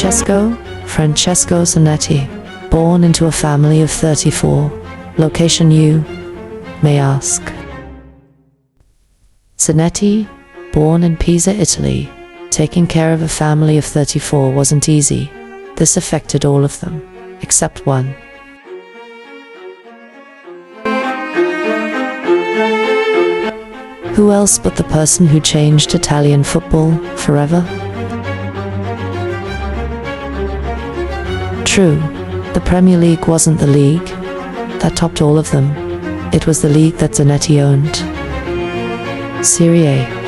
Francesco Zanetti, born into a family of 34. Location, you may ask. Zanetti, born in Pisa, Italy, taking care of a family of 34 wasn't easy. This affected all of them, except one. Who else but the person who changed Italian football forever? True, the Premier League wasn't the league that topped all of them. It was the league that Zanetti owned. Serie A.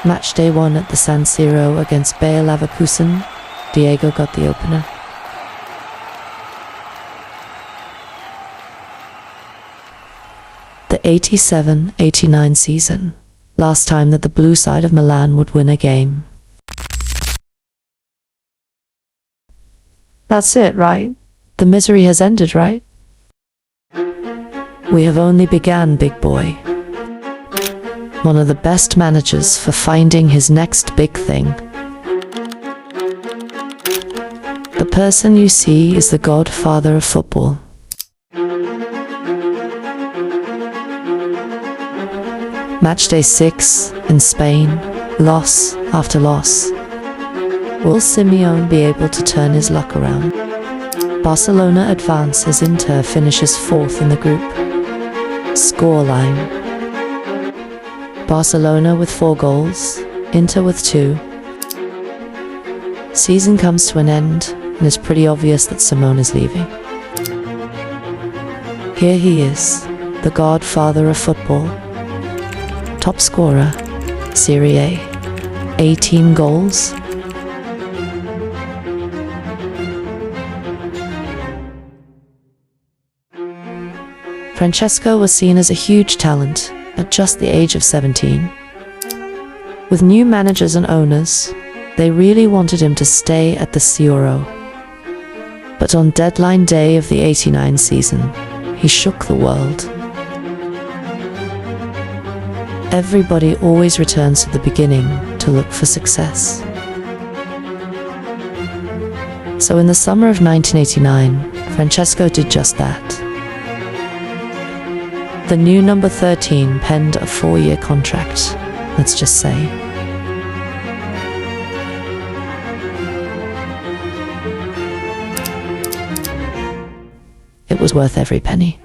Match day 1 at the San Siro against Bayer Leverkusen. Diego got the opener. The 87-89 season. Last time that the blue side of Milan would win a game. That's it, right? The misery has ended, right? We have only begun, big boy. One of the best managers for finding his next big thing. The person you see is the godfather of football. Matchday 6 in Spain, loss after loss. Will Simeone be able to turn his luck around? Barcelona advance as Inter finishes 4th in the group. Scoreline: Barcelona with 4 goals, Inter with 2. Season comes to an end, and it's pretty obvious that Simone is leaving. Here he is, the godfather of football. Top scorer, Serie A, 18 goals. Francesco was seen as a huge talent at just the age of 17. With new managers and owners, they really wanted him to stay at the Siro. But on deadline day of the 89 season, he shook the world. Everybody always returns to the beginning to look for success. So in the summer of 1989, Francesco did just that. The new number 13 penned a 4-year contract, let's just say. It was worth every penny.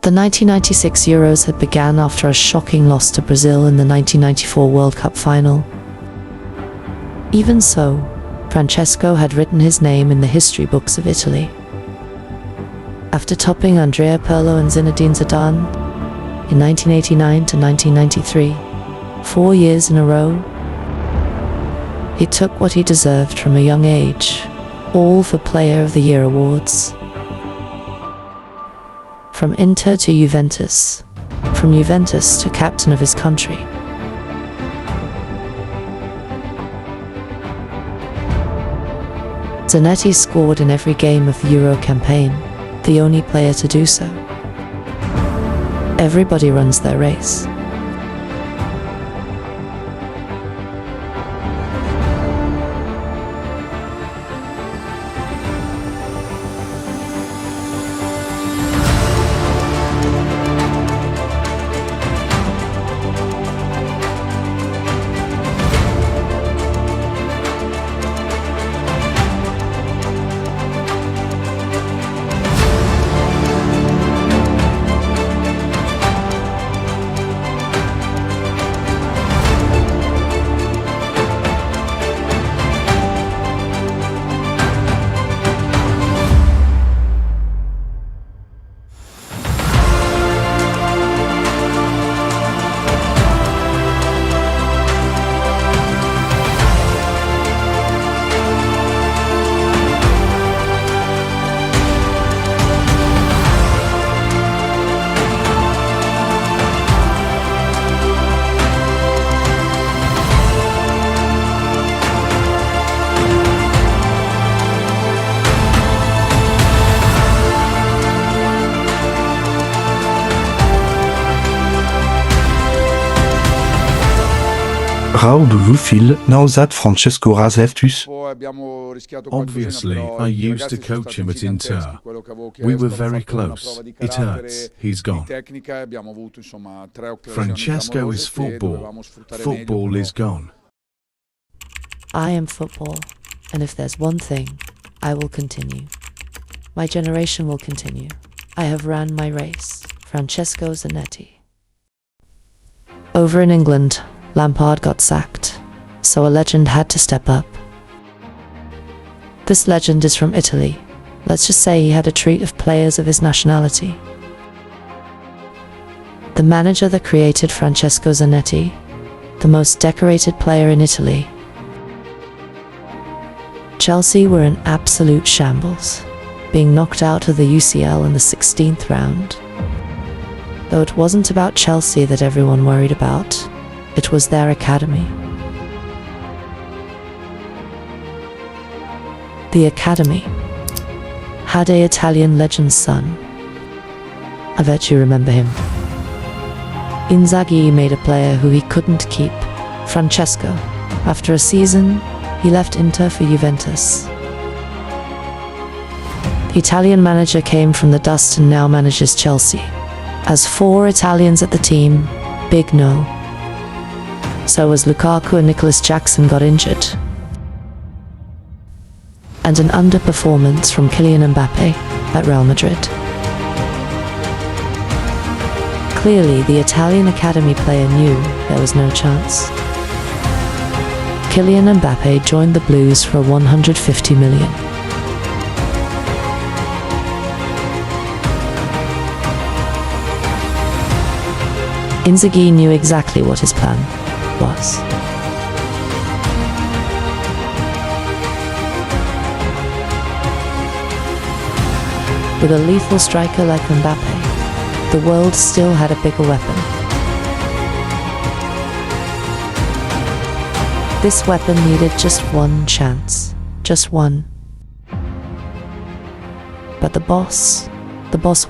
The 1996 Euros had begun after a shocking loss to Brazil in the 1994 World Cup final. Even so, Francesco had written his name in the history books of Italy. After topping Andrea, Pirlo and Zinedine Zidane in 1989 to 1993, 4 years in a row, he took what he deserved from a young age, all for Player of the Year awards. From Inter to Juventus, from Juventus to captain of his country. Zanetti scored in every game of the Euro campaign, the only player to do so. Everybody runs their race. How do you feel now that Francesco has left us? Obviously, I used to coach him at Inter. We were very close. It hurts. He's gone. Francesco is football. Football is gone. I am football, and if there's one thing, I will continue. My generation will continue. I have ran my race. Francesco Zanetti. Over in England, Lampard got sacked, so a legend had to step up. This legend is from Italy. Let's just say he had a treat of players of his nationality. The manager that created Francesco Zanetti, the most decorated player in Italy. Chelsea were in absolute shambles, being knocked out of the UCL in the 16th round. Though it wasn't about Chelsea that everyone worried about, it was their academy. The academy had an Italian legend's son. I bet you remember him. Inzaghi made a player who he couldn't keep, Francesco. After a season, he left Inter for Juventus. The Italian manager came from the dust and now manages Chelsea. As 4 Italians at the team, big no. So as Lukaku and Nicolas Jackson got injured. And an underperformance from Kylian Mbappe at Real Madrid. Clearly, the Italian academy player knew there was no chance. Kylian Mbappe joined the Blues for 150 million. Inzaghi knew exactly what his plan was. With a lethal striker like Mbappe, the world still had a bigger weapon. This weapon needed just one chance, just one. But the boss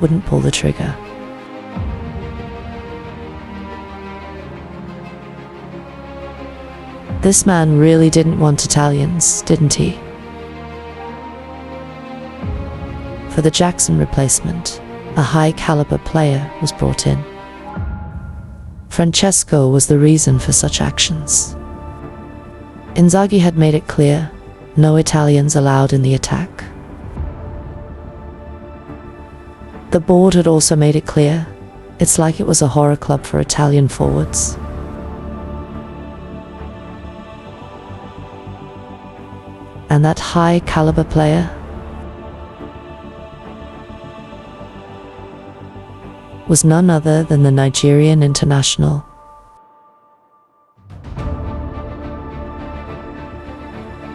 wouldn't pull the trigger. This man really didn't want Italians, didn't he? For the Jackson replacement, a high-caliber player was brought in. Francesco was the reason for such actions. Inzaghi had made it clear, no Italians allowed in the attack. The board had also made it clear, it's like it was a horror club for Italian forwards. And that high-caliber player was none other than the Nigerian international.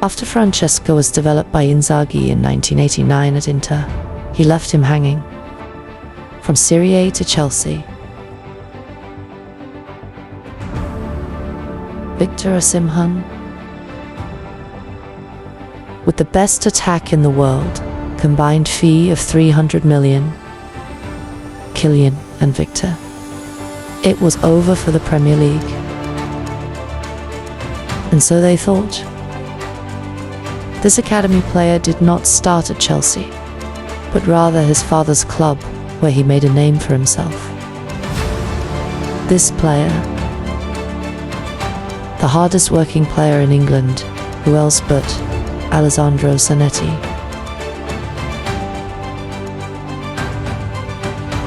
After Francesco was developed by Inzaghi in 1989 at Inter, he left him hanging. From Serie A to Chelsea. Victor Osimhen, with the best attack in the world, combined fee of 300 million, Kylian and Victor. It was over for the Premier League. And so they thought. This academy player did not start at Chelsea, but rather his father's club, where he made a name for himself. This player, the hardest working player in England, who else but Alessandro Zanetti.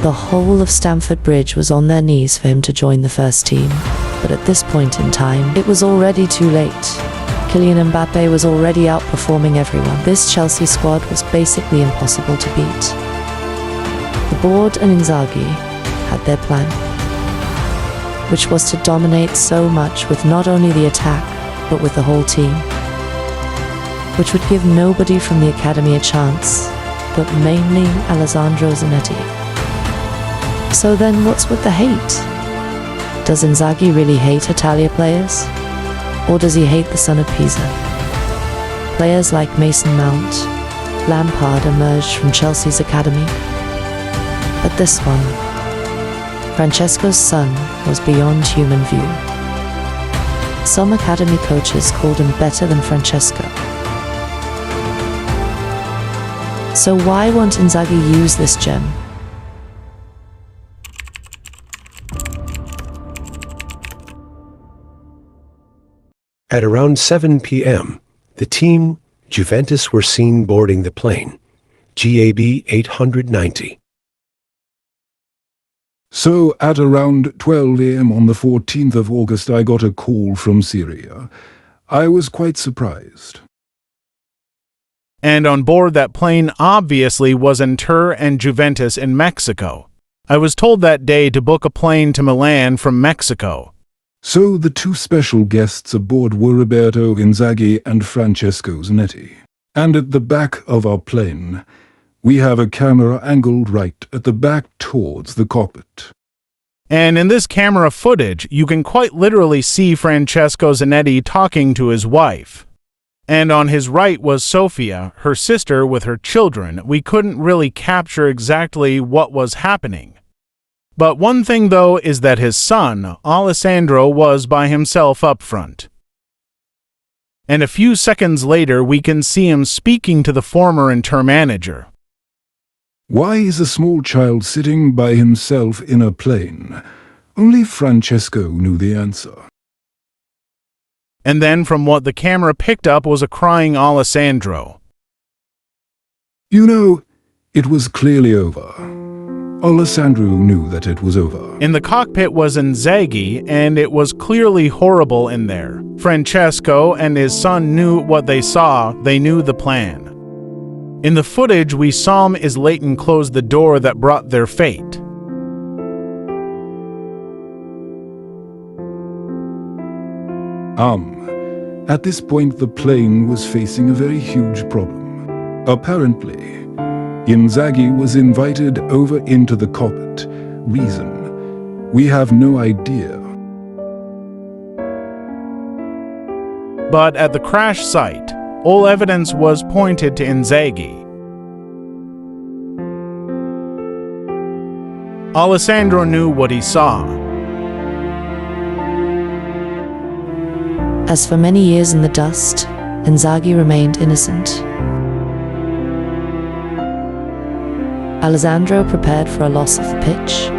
The whole of Stamford Bridge was on their knees for him to join the first team, but at this point in time, it was already too late. Kylian Mbappe was already outperforming everyone. This Chelsea squad was basically impossible to beat. The board and Inzaghi had their plan, which was to dominate so much with not only the attack, but with the whole team, which would give nobody from the academy a chance, but mainly Alessandro Zanetti. So then what's with the hate? Does Inzaghi really hate Italia players? Or does he hate the son of Pisa? Players like Mason Mount, Lampard emerged from Chelsea's academy. But this one, Francesco's son, was beyond human view. Some academy coaches called him better than Francesco. So why won't Inzaghi use this gem? At around 7 p.m., the team, Juventus, were seen boarding the plane, GAB 890. So at around 12 a.m. on the 14th of August, I got a call from Syria. I was quite surprised. And on board that plane obviously was Inter and Juventus in Mexico. I was told that day to book a plane to Milan from Mexico. So the two special guests aboard were Roberto Inzaghi and Francesco Zanetti. And at the back of our plane, we have a camera angled right at the back towards the cockpit. And in this camera footage, you can quite literally see Francesco Zanetti talking to his wife. And on his right was Sofia, her sister, with her children. We couldn't really capture exactly what was happening. But one thing, though, is that his son, Alessandro, was by himself up front. And a few seconds later, we can see him speaking to the former Inter manager. Why is a small child sitting by himself in a plane? Only Francesco knew the answer. And then from what the camera picked up was a crying Alessandro. You know, it was clearly over. Alessandro knew that it was over. In the cockpit was Inzaghi, and it was clearly horrible in there. Francesco and his son knew what they saw. They knew the plan. In the footage, we saw him as Leighton closed the door that brought their fate. At this point, the plane was facing a very huge problem. Apparently, Inzaghi was invited over into the cockpit. Reason: we have no idea. But at the crash site, all evidence was pointed to Inzaghi. Alessandro knew what he saw. As for many years in the dust, Inzaghi remained innocent. Alessandro prepared for a loss of the pitch.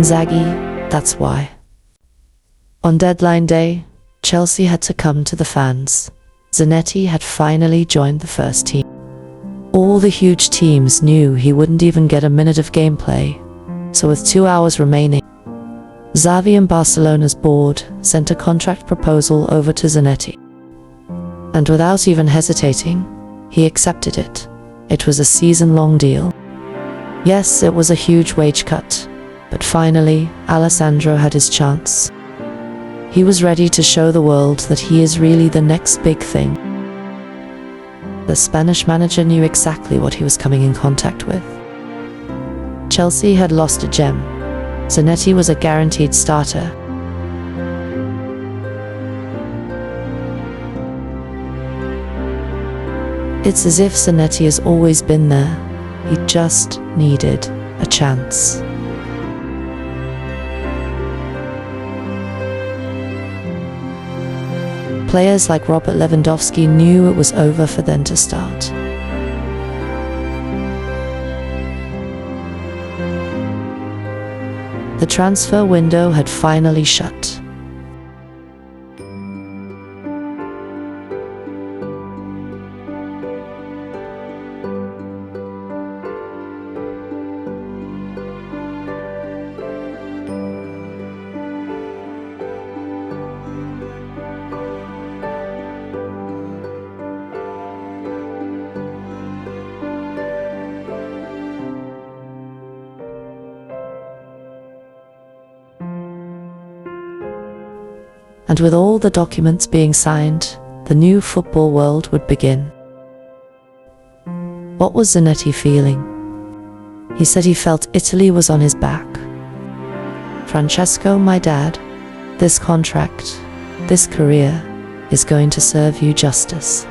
Inzaghi, that's why. On deadline day, Chelsea had to come to the fans. Zanetti had finally joined the first team. All the huge teams knew he wouldn't even get a minute of gameplay, so with 2 hours remaining, Xavi and Barcelona's board sent a contract proposal over to Zanetti. And without even hesitating, he accepted it. It was a season-long deal. Yes, it was a huge wage cut, but finally, Alessandro had his chance. He was ready to show the world that he is really the next big thing. The Spanish manager knew exactly what he was coming in contact with. Chelsea had lost a gem. Zanetti was a guaranteed starter. It's as if Zanetti has always been there. He just needed a chance. Players like Robert Lewandowski knew it was over for them to start. The transfer window had finally shut. And with all the documents being signed, the new football world would begin. What was Zanetti feeling? He said he felt Italy was on his back. Francesco, my dad, this contract, this career, is going to serve you justice.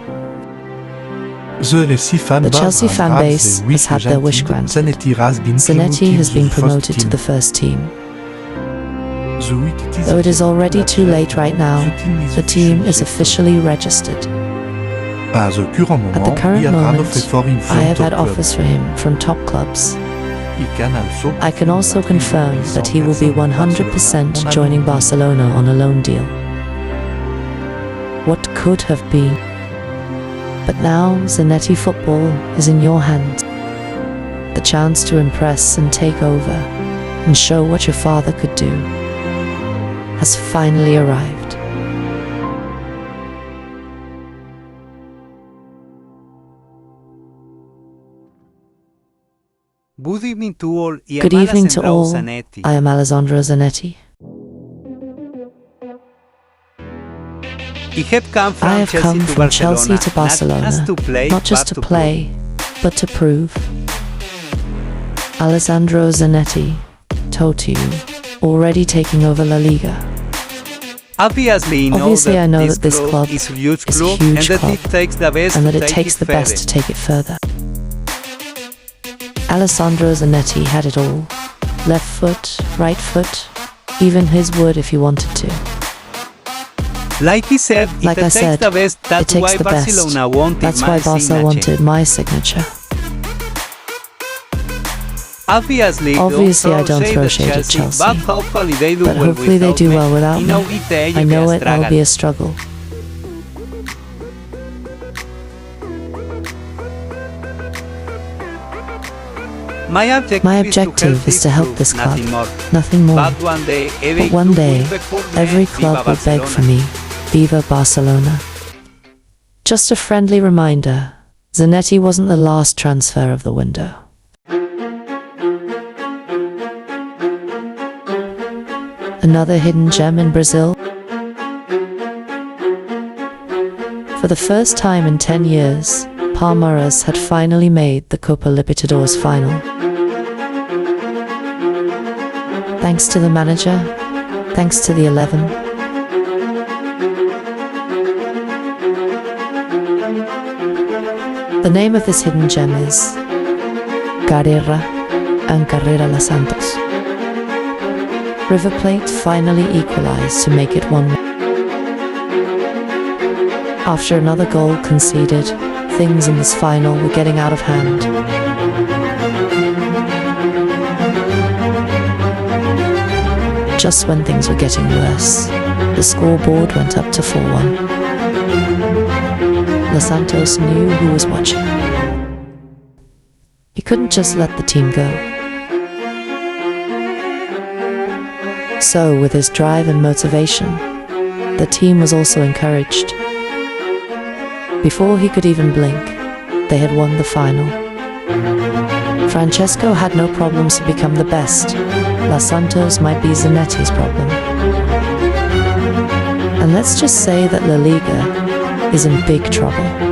The Chelsea fan base has had their wish granted. Zanetti has been promoted to the first team. Though it is already too late right now, the team is officially registered. At the current moment, I have had offers for him from top clubs. I can also confirm that he will be 100% joining Barcelona on a loan deal. What could have been? But now Zanetti football is in your hands. The chance to impress and take over and show what your father could do has finally arrived. Good evening to all. Good evening to all. I am Alessandro Zanetti. I have come from Chelsea to Barcelona, not just to play, but to prove. Alessandro Zanetti, Totu, already taking over La Liga. Obviously, I know that this club is a huge club and that it takes the best to take it further. Alessandro Zanetti had it all. Left foot, right foot, even his wood if he wanted to. Like I said, it takes the best. That's why Barca wanted my signature. Obviously I don't throw shade at Chelsea, but hopefully they do well without me. I know it'll be a struggle. My objective is to help this club, nothing more. But one day, every club will beg for me. Viva Barcelona. Just a friendly reminder, Zanetti wasn't the last transfer of the window. Another hidden gem in Brazil. For the first time in 10 years, Palmeiras had finally made the Copa Libertadores final. Thanks to the manager, thanks to the 11. The name of this hidden gem is Carrera and Carrera Los Santos. River Plate finally equalized to make it 1-1. After another goal conceded, things in this final were getting out of hand. just when things were getting worse, the scoreboard went up to 4-1. Los Santos knew who was watching. He couldn't just let the team go. So, with his drive and motivation, the team was also encouraged. Before he could even blink, they had won the final. Francesco had no problems to become the best. Los Santos might be Zanetti's problem. And let's just say that La Liga is in big trouble.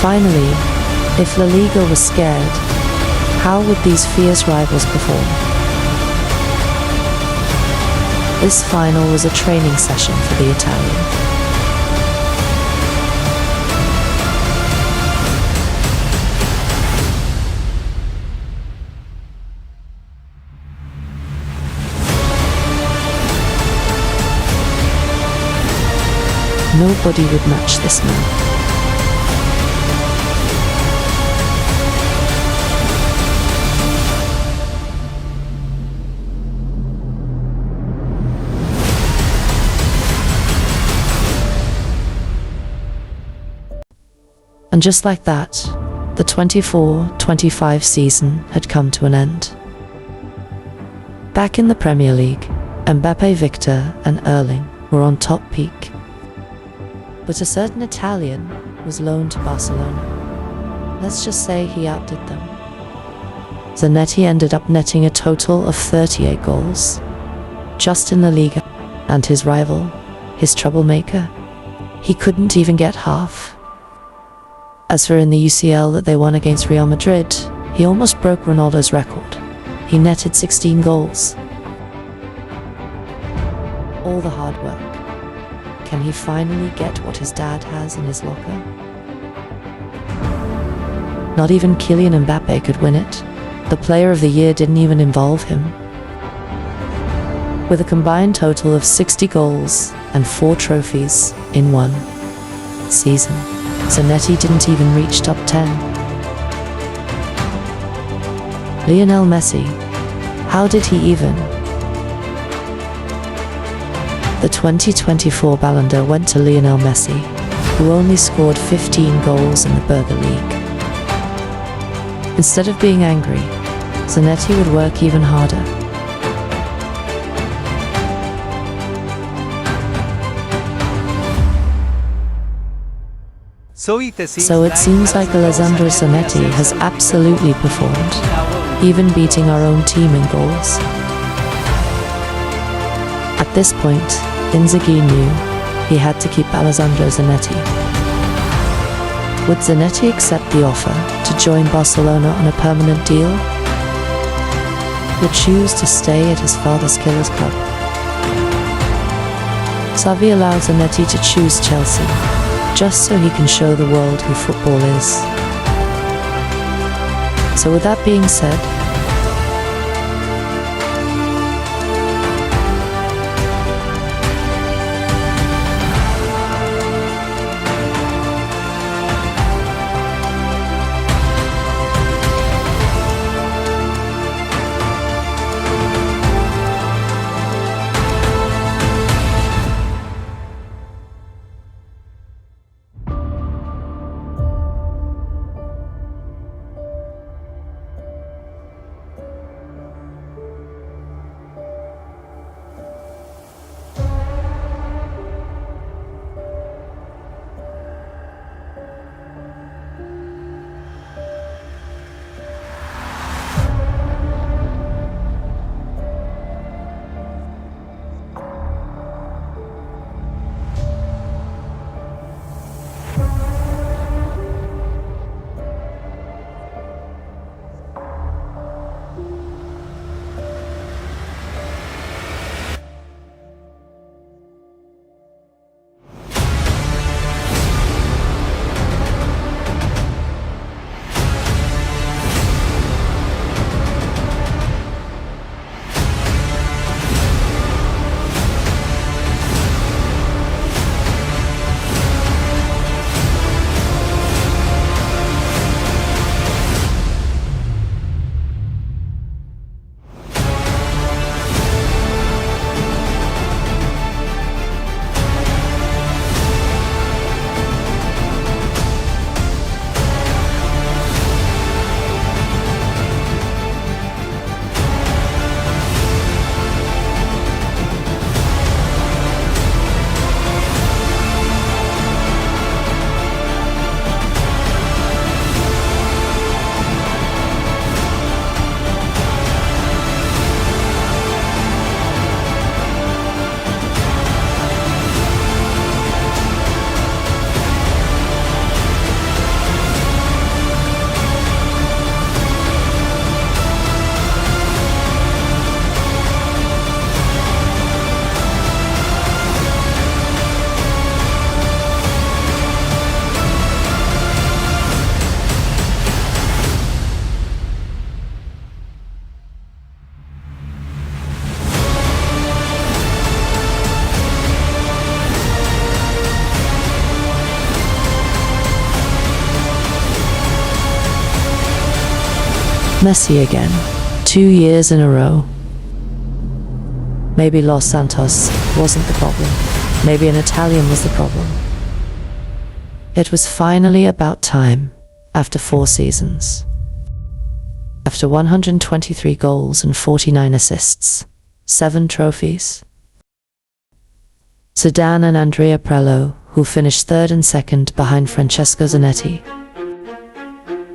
Finally, if La Liga was scared, how would these fierce rivals perform? This final was a training session for the Italian. Nobody would match this man. And just like that, the 24-25 season had come to an end. Back in the Premier League, Mbappe, Victor and Erling were on top peak. But a certain Italian was loaned to Barcelona. Let's just say he outdid them. Zanetti ended up netting a total of 38 goals, just in La Liga, and his rival, his troublemaker, he couldn't even get half. As for in the UCL that they won against Real Madrid, he almost broke Ronaldo's record. He netted 16 goals. All the hard work. Can he finally get what his dad has in his locker? Not even Kylian Mbappe could win it. The Player of the Year didn't even involve him. With a combined total of 60 goals and 4 trophies in one season, Zanetti didn't even reach top 10. Lionel Messi, how did he even? The 2024 Ballon d'Or went to Lionel Messi, who only scored 15 goals in the Burger League. Instead of being angry, Zanetti would work even harder. So it seems like Alessandro Zanetti has absolutely performed, even beating our own team in goals. At this point, Inzaghi knew he had to keep Alessandro Zanetti. Would Zanetti accept the offer to join Barcelona on a permanent deal? Would choose to stay at his father's killers club? Xavi allowed Zanetti to choose Chelsea, just so he can show the world who football is. So with that being said, Messi again, 2 years in a row. Maybe Los Santos wasn't the problem. Maybe an Italian was the problem. It was finally about time, after 4 seasons. After 123 goals and 49 assists, 7 trophies. Zidane and Andrea Pirlo, who finished third and second behind Francesco Zanetti.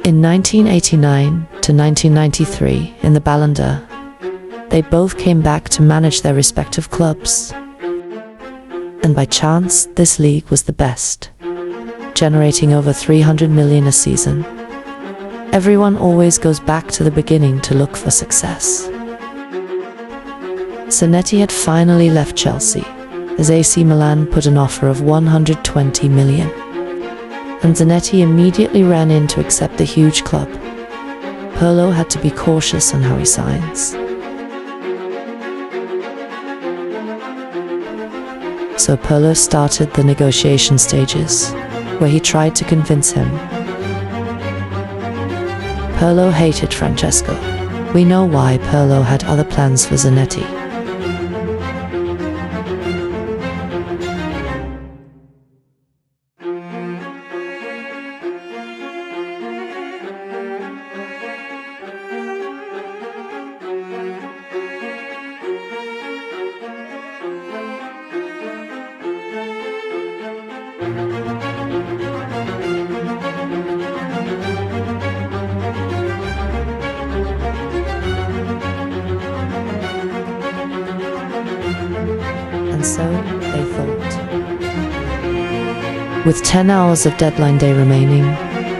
In 1989 to 1993, in the ballondor, they both came back to manage their respective clubs. And by chance, this league was the best, generating over 300 million a season. Everyone always goes back to the beginning to look for success. Zanetti had finally left Chelsea, as AC Milan put an offer of 120 million. And Zanetti immediately ran in to accept the huge club. Pirlo had to be cautious on how he signs. So Pirlo started the negotiation stages, where he tried to convince him. Pirlo hated Francesco. We know why Pirlo had other plans for Zanetti. And so they thought. With 10 hours of deadline day remaining,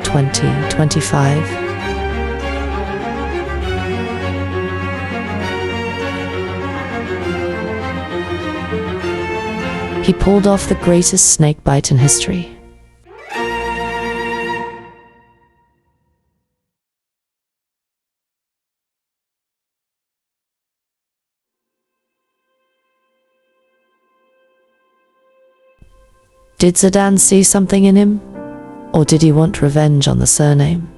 2025. He pulled off the greatest snake bite in history. Did Zidane see something in him? Or did he want revenge on the surname?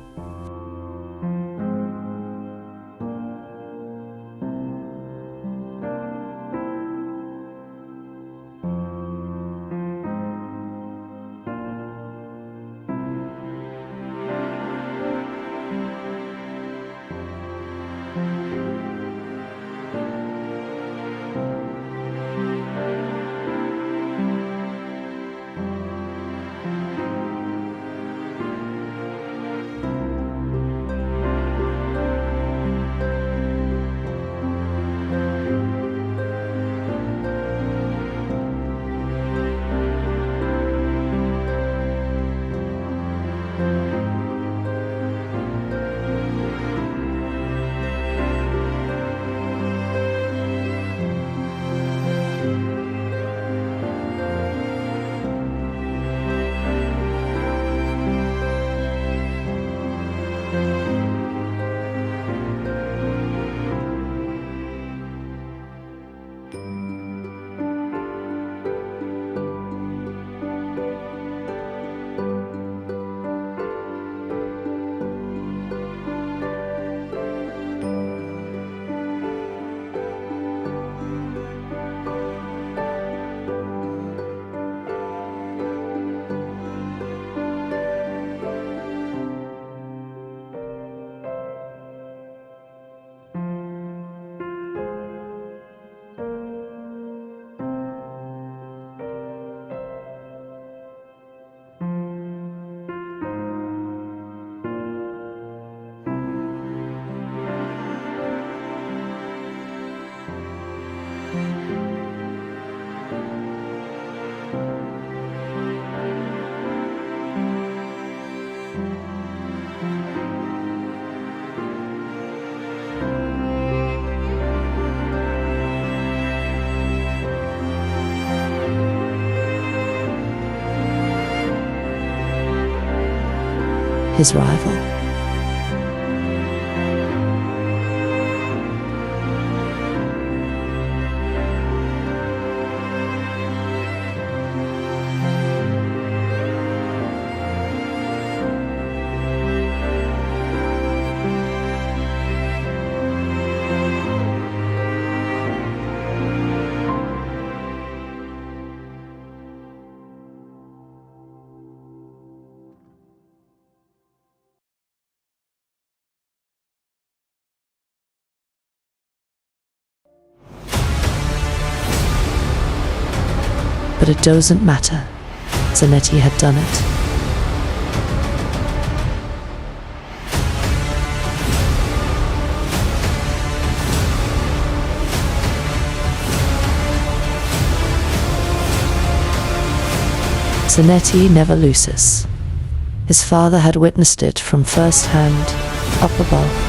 His rival. But it doesn't matter. Zanetti had done it. Zanetti never loses. His father had witnessed it from first hand, up above.